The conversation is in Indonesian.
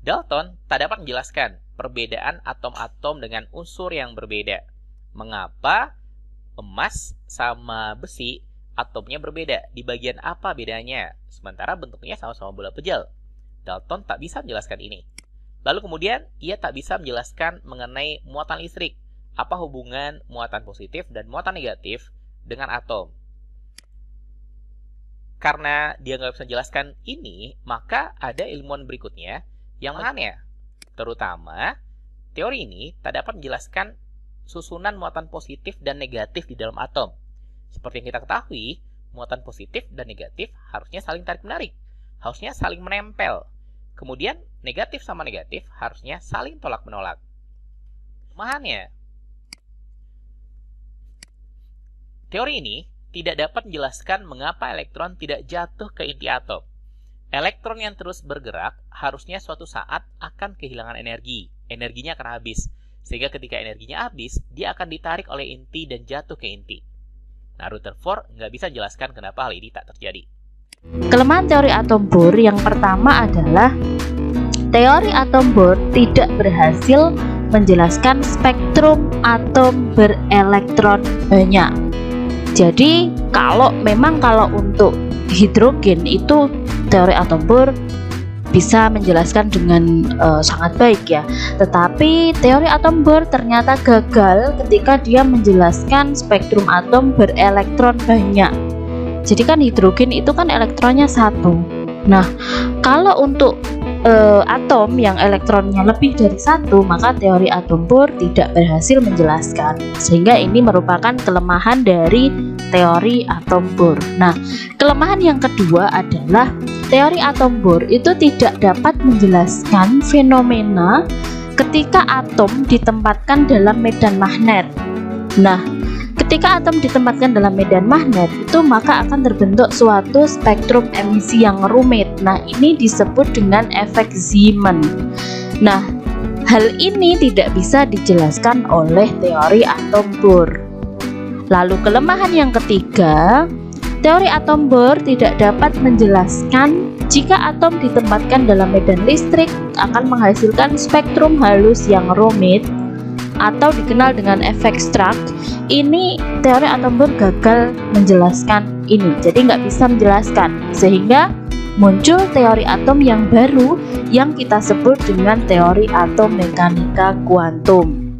Dalton tak dapat menjelaskan perbedaan atom-atom dengan unsur yang berbeda. Mengapa emas sama besi atomnya berbeda? Di bagian apa bedanya? Sementara bentuknya sama-sama bola pejal. Dalton tak bisa menjelaskan ini. Lalu kemudian ia tak bisa menjelaskan mengenai muatan listrik. Apa hubungan muatan positif dan muatan negatif dengan atom? Karena dia nggak bisa menjelaskan ini, maka ada ilmuwan berikutnya yang mengenai. Terutama, teori ini tak dapat menjelaskan susunan muatan positif dan negatif di dalam atom. Seperti yang kita ketahui, muatan positif dan negatif harusnya saling tarik-menarik, harusnya saling menempel. Kemudian, negatif sama negatif harusnya saling tolak-menolak. Kelemahannya, teori ini tidak dapat menjelaskan mengapa elektron tidak jatuh ke inti atom. Elektron yang terus bergerak harusnya suatu saat akan kehilangan energi. Energinya akan habis. Sehingga ketika energinya habis, dia akan ditarik oleh inti dan jatuh ke inti. Nah, Rutherford nggak bisa jelaskan kenapa hal ini tak terjadi. Kelemahan teori atom Bohr yang pertama adalah teori atom Bohr tidak berhasil menjelaskan spektrum atom berelektron banyak. Jadi kalau untuk hidrogen itu teori atom Bohr bisa menjelaskan dengan sangat baik ya. Tetapi teori atom Bohr ternyata gagal ketika dia menjelaskan spektrum atom berelektron banyak. Jadi kan hidrogen itu kan elektronnya satu. Nah, kalau untuk atom yang elektronnya lebih dari satu, maka teori atom Bohr tidak berhasil menjelaskan. Sehingga ini merupakan kelemahan dari teori atom Bohr. Nah, kelemahan yang kedua adalah teori atom Bohr itu tidak dapat menjelaskan fenomena ketika atom ditempatkan dalam medan magnet. Nah, ketika atom ditempatkan dalam medan magnet itu maka akan terbentuk suatu spektrum emisi yang rumit. Nah, ini disebut dengan efek Zeeman. Nah, hal ini tidak bisa dijelaskan oleh teori atom Bohr. Lalu kelemahan yang ketiga, teori atom Bohr tidak dapat menjelaskan jika atom ditempatkan dalam medan listrik akan menghasilkan spektrum halus yang rumit atau dikenal dengan efek Stark. Ini teori atom Bohr gagal menjelaskan ini, jadi nggak bisa menjelaskan, sehingga muncul teori atom yang baru yang kita sebut dengan teori atom mekanika kuantum.